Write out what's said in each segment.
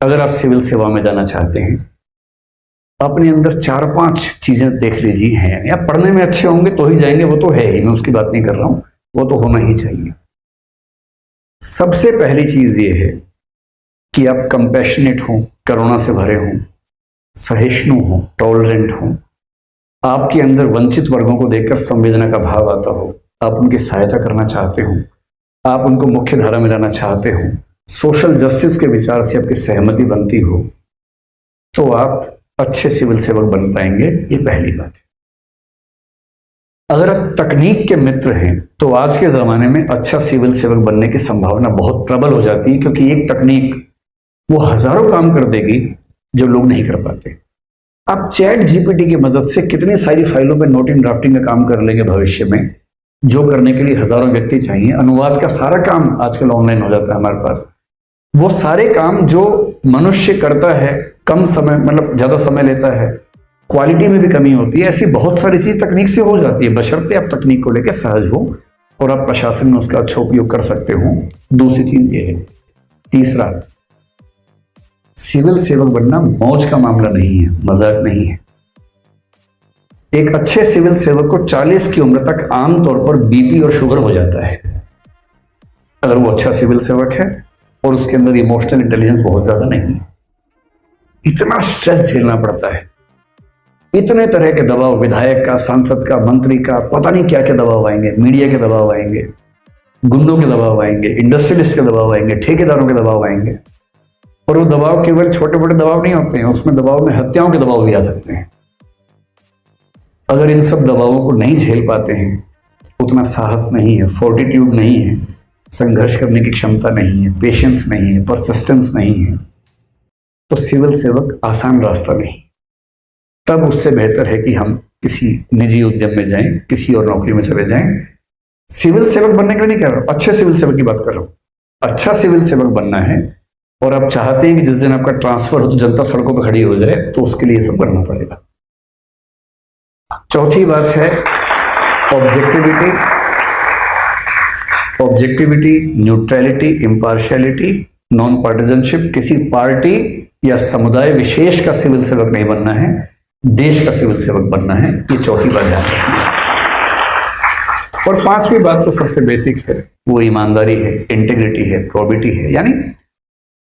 अगर आप सिविल सेवा में जाना चाहते हैं, अपने अंदर 4-5 चीजें देख लीजिए हैं। या पढ़ने में अच्छे होंगे तो ही जाएंगे, वो तो है ही, मैं उसकी बात नहीं कर रहा हूं, वो तो होना ही चाहिए। सबसे पहली चीज ये है कि आप कंपैशनेट हों, करुणा से भरे हों, सहिष्णु हों, टॉलरेंट हों, आपके अंदर वंचित वर्गों को देखकर संवेदना का भाव आता हो, आप उनकी सहायता करना चाहते हो, आप उनको मुख्य धारा में लाना चाहते हो, सोशल जस्टिस के विचार से आपकी सहमति बनती हो, तो आप अच्छे सिविल सेवक बन पाएंगे। ये पहली बात है। अगर आप तकनीक के मित्र हैं तो आज के जमाने में अच्छा सिविल सेवक बनने की संभावना बहुत प्रबल हो जाती है, क्योंकि एक तकनीक वो हजारों काम कर देगी जो लोग नहीं कर पाते। आप चैट जीपीटी की मदद से कितनी सारी फाइलों पे नोट इन ड्राफ्टिंग का काम कर लेंगे भविष्य में, जो करने के लिए हजारों व्यक्ति चाहिए। अनुवाद का सारा काम आजकल ऑनलाइन हो जाता है हमारे पास। वो सारे काम जो मनुष्य करता है कम समय, मतलब ज्यादा समय लेता है, क्वालिटी में भी कमी होती है, ऐसी बहुत सारी चीज तकनीक से हो जाती है, बशर्ते आप तकनीक को लेकर सहज हो और आप प्रशासन में उसका अच्छा उपयोग कर सकते हो। दूसरी चीज ये है। तीसरा, सिविल सेवक बनना मौज का मामला नहीं है, मजाक नहीं है। एक अच्छे सिविल सेवक को 40 की उम्र तक आमतौर पर बीपी और शुगर हो जाता है, अगर वो अच्छा सिविल सेवक है और उसके अंदर इमोशनल इंटेलिजेंस बहुत ज्यादा नहीं है। इतना स्ट्रेस झेलना पड़ता है, इतने तरह के दबाव, विधायक का, सांसद का, मंत्री का, पता नहीं क्या क्या दबाव आएंगे, मीडिया के दबाव आएंगे, गुंडों के दबाव आएंगे, इंडस्ट्रियलिस्ट के दबाव आएंगे, ठेकेदारों के दबाव आएंगे। और वो दबाव केवल छोटे बड़े दबाव नहीं होते हैं, उसमें दबाव में हत्याओं के दबाव भी आ सकते हैं। अगर इन सब दबावों को नहीं झेल पाते हैं, उतना साहस नहीं है, फोर्टिट्यूड नहीं है, संघर्ष करने की क्षमता नहीं है, पेशेंस नहीं है, परसिस्टेंस नहीं है, तो सिविल सेवक आसान रास्ता नहीं। तब उससे बेहतर है कि हम किसी निजी उद्यम में जाएं, किसी और नौकरी में चले जाएं। सिविल सेवक बनने के लिए नहीं कह रहा हूं, अच्छे सिविल सेवक की बात कर रहा हूं। अच्छा सिविल सेवक बनना है और आप चाहते हैं कि जिस दिन आपका ट्रांसफर हो तो जनता सड़कों पर खड़ी हो जाए, तो उसके लिए सब करना पड़ेगा। चौथी बात है ऑब्जेक्टिविटी, न्यूट्रलिटी, इम्पार्शियलिटी, नॉन पार्टिजनशिप। किसी पार्टी या समुदाय विशेष का सिविल सेवक नहीं बनना है, देश का सिविल सेवक बनना है। ये चौथी बात है। और पांचवी बात तो सबसे बेसिक है, वो ईमानदारी है, इंटीग्रिटी है, प्रोबिटी है। यानी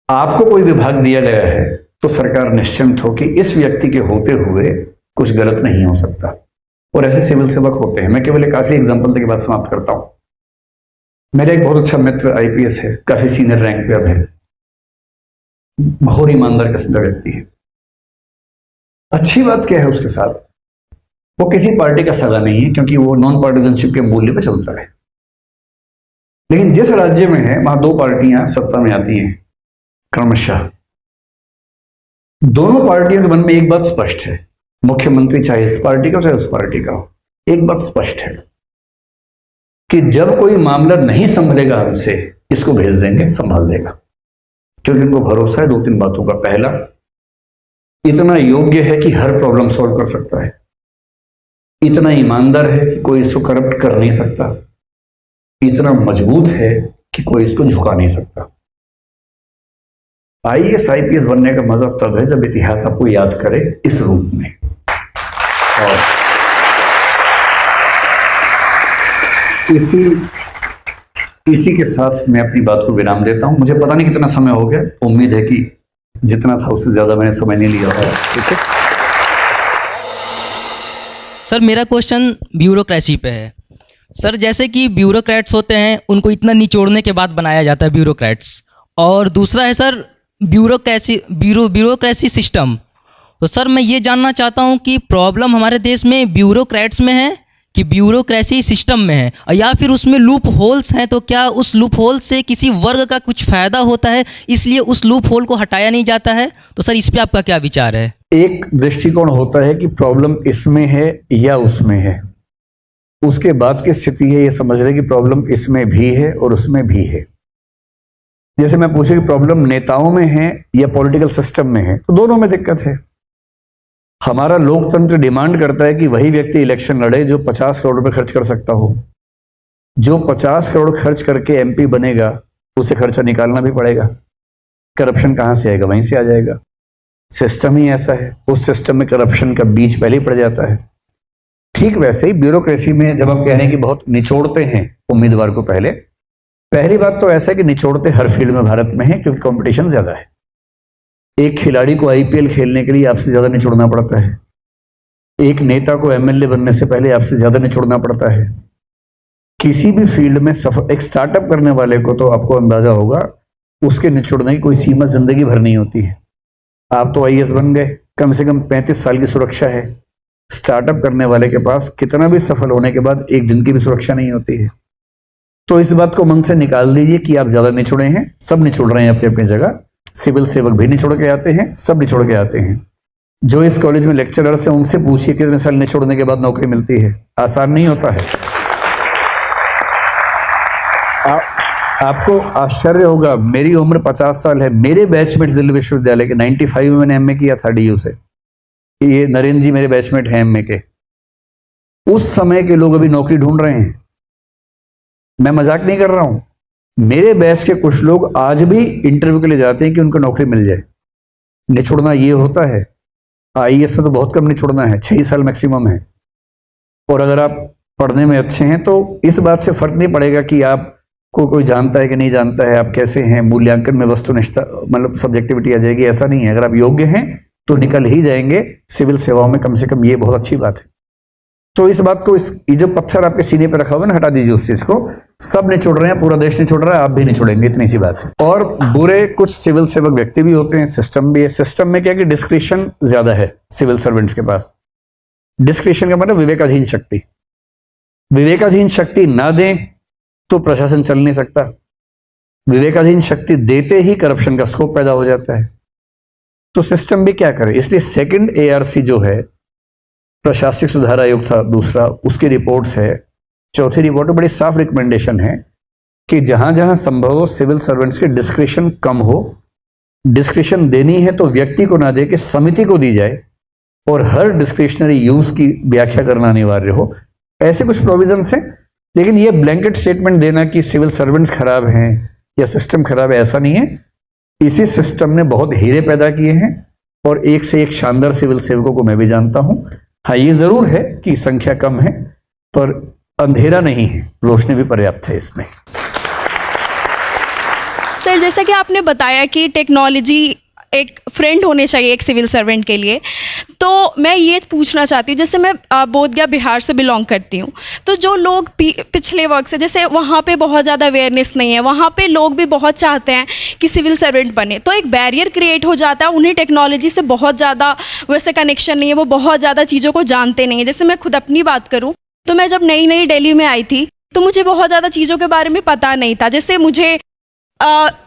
आपको कोई विभाग दिया गया है तो सरकार निश्चिंत हो कि इस व्यक्ति के होते हुए कुछ गलत नहीं हो सकता, और ऐसे सिविल सेवक होते हैं। मैं केवल एक आखिरी एग्जांपल के बाद समाप्त करता हूं। मेरा एक बहुत अच्छा मित्र आईपीएस है, काफी सीनियर रैंक पे अब है, घोर ईमानदार किस्म का व्यक्ति है। अच्छी बात क्या है उसके साथ, वो किसी पार्टी का सगा नहीं है, क्योंकि वो नॉन पार्टिजनशिप के मूल्य पे चलता है। लेकिन जिस राज्य में है वहां 2 पार्टियां सत्ता में आती हैं क्रमशः। दोनों पार्टियों के मन में एक बात स्पष्ट है, मुख्यमंत्री चाहे इस पार्टी का चाहे उस पार्टी का हो, एक बात स्पष्ट है कि जब कोई मामला नहीं संभलेगा हमसे, इसको भेज देंगे, संभाल देगा। क्योंकि उनको भरोसा है 2-3 बातों का। पहला, इतना योग्य है कि हर प्रॉब्लम सॉल्व कर सकता है, इतना ईमानदार है कि कोई इसको करप्ट कर नहीं सकता, इतना मजबूत है कि कोई इसको झुका नहीं सकता। आईएएस आईपीएस बनने का मजा तब है जब इतिहास आपको याद करे इस रूप में। और इसी के साथ मैं अपनी बात को विराम देता हूं। मुझे पता नहीं कितना समय हो गया, उम्मीद है कि जितना था उससे ज्यादा मैंने समय नहीं लिया होगा। ठीक है सर, मेरा क्वेश्चन ब्यूरोक्रेसी पे है। सर, जैसे कि ब्यूरोक्रेट्स होते हैं, उनको इतना निचोड़ने के बाद बनाया जाता है ब्यूरोक्रेट्स। और दूसरा है सर ब्यूरोक्रेसी सिस्टम। तो सर, मैं ये जानना चाहता हूँ कि प्रॉब्लम हमारे देश में ब्यूरोक्रेट्स में है कि ब्यूरोक्रेसी सिस्टम में है, या फिर उसमें लूप होल्स हैं। तो क्या उस लूप होल से किसी वर्ग का कुछ फायदा होता है, इसलिए उस लूप होल को हटाया नहीं जाता है? तो सर, इस पे आपका क्या विचार है? एक दृष्टिकोण होता है कि प्रॉब्लम इसमें है या उसमें है, उसके बाद की स्थिति है ये समझ रहे कि प्रॉब्लम इसमें भी है और उसमें भी है। जैसे मैं पूछूं कि प्रॉब्लम नेताओं में है या पॉलिटिकल सिस्टम में है, तो दोनों में दिक्कत है। हमारा लोकतंत्र डिमांड करता है कि वही व्यक्ति इलेक्शन लड़े जो 50 करोड़ रुपए खर्च कर सकता हो। जो 50 करोड़ खर्च करके एमपी बनेगा, उसे खर्चा निकालना भी पड़ेगा। करप्शन कहाँ से आएगा? वहीं से आ जाएगा। सिस्टम ही ऐसा है, उस सिस्टम में करप्शन का बीज पहले ही पड़ जाता है। ठीक वैसे ही ब्यूरोक्रेसी में जब आप कह रहे हैं कि बहुत निचोड़ते हैं उम्मीदवार को, पहली बात तो ऐसा है कि निचोड़ते हर फील्ड में भारत में है, क्योंकि कंपटीशन ज्यादा है। एक खिलाड़ी को आईपीएल खेलने के लिए आपसे ज्यादा निचोड़ना पड़ता है, एक नेता को एमएलए बनने से पहले आपसे ज्यादा निचोड़ना पड़ता है। किसी भी फील्ड में एक स्टार्टअप करने वाले को तो आपको अंदाजा होगा, उसके निचोड़ने की कोई सीमा जिंदगी भर नहीं होती है। आप तो आईएएस बन गए, कम से कम 35 साल की सुरक्षा है। स्टार्टअप करने वाले के पास कितना भी सफल होने के बाद एक दिन की भी सुरक्षा नहीं होती है। तो इस बात को मन से निकाल दीजिए कि आप ज्यादा निचोड़े हैं। सब निचोड़ रहे हैं अपनी अपनी जगह। सिविल सेवक भी निचोड़ के आते हैं, सब निचोड़ के आते हैं। जो इस कॉलेज में लेक्चरर्स हैं उनसे पूछिए कितने साल निचोड़ने के बाद नौकरी मिलती है। आसान नहीं होता है। आपको आश्चर्य होगा, मेरी उम्र 50 साल है। मेरे बैचमेट दिल्ली विश्वविद्यालय के 95 में मैंने एमए किया था डीयू से। ये नरेंद्र जी मेरे बैचमेट हैं एमए के। उस समय के लोग अभी नौकरी ढूंढ रहे हैं। मैं मजाक नहीं कर रहा हूं। मेरे बैच के कुछ लोग आज भी इंटरव्यू के लिए जाते हैं कि उनको नौकरी मिल जाए। निचोड़ना ये होता है। आईएएस में तो बहुत कम निचोड़ना है, 6 साल मैक्सिमम है। और अगर आप पढ़ने में अच्छे हैं तो इस बात से फर्क नहीं पड़ेगा कि आपको कोई जानता है कि नहीं जानता है, आप कैसे हैं। मूल्यांकन में वस्तुनिष्ठता मतलब सब्जेक्टिविटी आ जाएगी, ऐसा नहीं है। अगर आप योग्य हैं तो निकल ही जाएंगे सिविल सेवाओं में, कम से कम ये बहुत अच्छी बात है। तो इस बात को, ये जो पत्थर आपके सीने पे रखा हुआ है ना, हटा दीजिए उस चीज को। सब निचोड़ रहे हैं, पूरा देश निचोड़ रहा है, आप भी निचोड़ेंगे, इतनी सी बात है। और बुरे कुछ सिविल सेवक व्यक्ति भी होते हैं, सिस्टम भी है। सिस्टम में क्या है कि डिस्क्रिशन ज्यादा है सिविल सर्वेंट्स के पास। डिस्क्रिशन का मतलब विवेकाधीन शक्ति। विवेकाधीन शक्ति ना दें तो प्रशासन चल नहीं सकता। विवेकाधीन शक्ति देते ही करप्शन का स्कोप पैदा हो जाता है। तो सिस्टम भी क्या करे, इसलिए सेकंड एआरसी जो है, प्रशासनिक सुधार आयोग था दूसरा, उसकी रिपोर्ट्स है। चौथी रिपोर्ट में बड़ी साफ रिकमेंडेशन है कि जहां जहां संभव हो सिविल सर्वेंट्स के डिस्क्रिशन कम हो। डिस्क्रिशन देनी है तो व्यक्ति को ना दे के समिति को दी जाए, और हर डिस्क्रिशनरी यूज की व्याख्या करना अनिवार्य हो। ऐसे कुछ प्रोविजंस हैं। लेकिन ये ब्लैंकेट स्टेटमेंट देना कि सिविल सर्वेंट्स खराब हैं या सिस्टम खराब है, ऐसा नहीं है। इसी सिस्टम ने बहुत हीरे पैदा किए हैं, और एक से एक शानदार सिविल सेवकों को मैं भी जानता हूं। हाँ, ये जरूर है कि संख्या कम है, पर अंधेरा नहीं है, रोशनी भी पर्याप्त है इसमें। सर, जैसा कि आपने बताया कि टेक्नोलॉजी एक फ्रेंड होने चाहिए एक सिविल सर्वेंट के लिए, तो मैं ये पूछना चाहती हूँ, जैसे मैं बोधगया बिहार से बिलोंग करती हूँ, तो जो लोग पिछले वर्ग से, जैसे वहाँ पे बहुत ज़्यादा अवेयरनेस नहीं है, वहाँ पे लोग भी बहुत चाहते हैं कि सिविल सर्वेंट बने, तो एक बैरियर क्रिएट हो जाता है। उन्हें टेक्नोलॉजी से बहुत ज़्यादा वैसे कनेक्शन नहीं है, वो बहुत ज़्यादा चीज़ों को जानते नहीं है। जैसे मैं खुद अपनी बात करूँ तो मैं जब नई नई दिल्ली में आई थी तो मुझे बहुत ज़्यादा चीज़ों के बारे में पता नहीं था। जैसे मुझे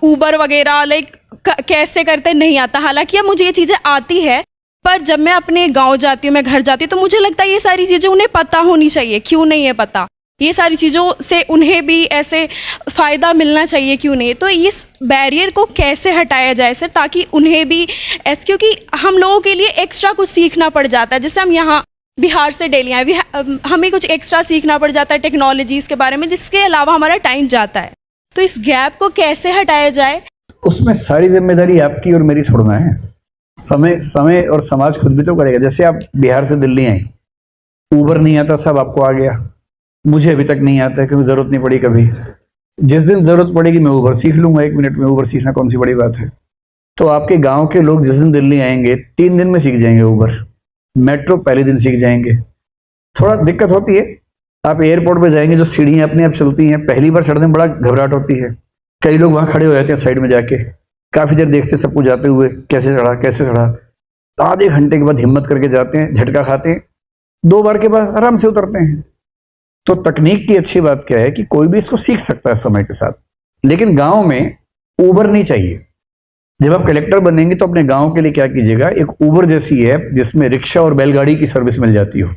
ऊबर वगैरह लाइक कैसे करते नहीं आता। हालांकि अब मुझे ये चीज़ें आती है, पर जब मैं अपने गांव जाती हूँ, मैं घर जाती हूँ, तो मुझे लगता है ये सारी चीज़ें उन्हें पता होनी चाहिए। क्यों नहीं है पता? ये सारी चीज़ों से उन्हें भी ऐसे फ़ायदा मिलना चाहिए, क्यों नहीं? तो इस बैरियर को कैसे हटाया जाए सर, ताकि उन्हें भी ऐसे, क्योंकि हम लोगों के लिए एक्स्ट्रा कुछ सीखना पड़ जाता है। जैसे हम यहाँ बिहार से दिल्ली आए, हमें कुछ एक्स्ट्रा सीखना पड़ जाता है टेक्नोलॉजीज़ के बारे में, जिसके अलावा हमारा टाइम जाता है। तो इस गैप को कैसे हटाया जाए? उसमें सारी जिम्मेदारी आपकी और मेरी छोड़ना है। समय और समाज खुद भी तो करेगा। जैसे आप बिहार से दिल्ली आई, ऊबर नहीं आता था, अब आपको आ गया। मुझे अभी तक नहीं आता है क्योंकि जरूरत नहीं पड़ी कभी। जिस दिन जरूरत पड़ेगी मैं ऊबर सीख लूंगा। 1 मिनट में ऊबर सीखना कौन सी बड़ी बात है। तो आपके गांव के लोग जिस दिन दिल्ली आएंगे 3 दिन में सीख जाएंगे ऊबर। मेट्रो पहले दिन सीख जाएंगे। थोड़ा दिक्कत होती है, आप एयरपोर्ट पे जाएंगे, जो सीढ़ियाँ अपने आप चलती हैं, पहली बार चढ़ने में बड़ा घबराहट होती है। कई लोग वहाँ खड़े हो जाते हैं साइड में जाके, काफ़ी देर देखते सबको जाते हुए, कैसे चढ़ा कैसे चढ़ा। आधे घंटे के बाद हिम्मत करके जाते हैं, झटका खाते हैं, 2 बार के बाद आराम से उतरते हैं। तो तकनीक की अच्छी बात क्या है कि कोई भी इसको सीख सकता है समय के साथ। लेकिन गाँव में ऊबर नहीं चाहिए। जब आप कलेक्टर बनेंगे तो अपने गाँव के लिए क्या कीजिएगा, एक ऊबर जैसी ऐप जिसमें रिक्शा और बैलगाड़ी की सर्विस मिल जाती हो,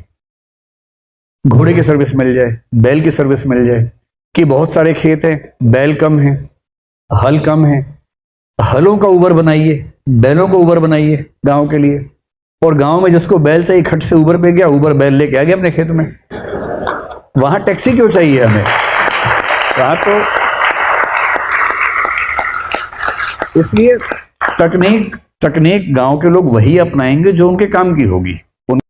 घोड़े की सर्विस मिल जाए, बैल की सर्विस मिल जाए। कि बहुत सारे खेत हैं, बैल कम है, हल कम है, हलों का ऊबर बनाइए, बैलों को ऊबर बनाइए गांव के लिए। और गांव में जिसको बैल चाहिए खट से ऊबर पे गया, ऊबर बैल लेके आ गया अपने खेत में। वहां टैक्सी क्यों चाहिए हमें? वहां तो इसलिए तकनीक गांव के लोग वही अपनाएंगे जो उनके काम की होगी।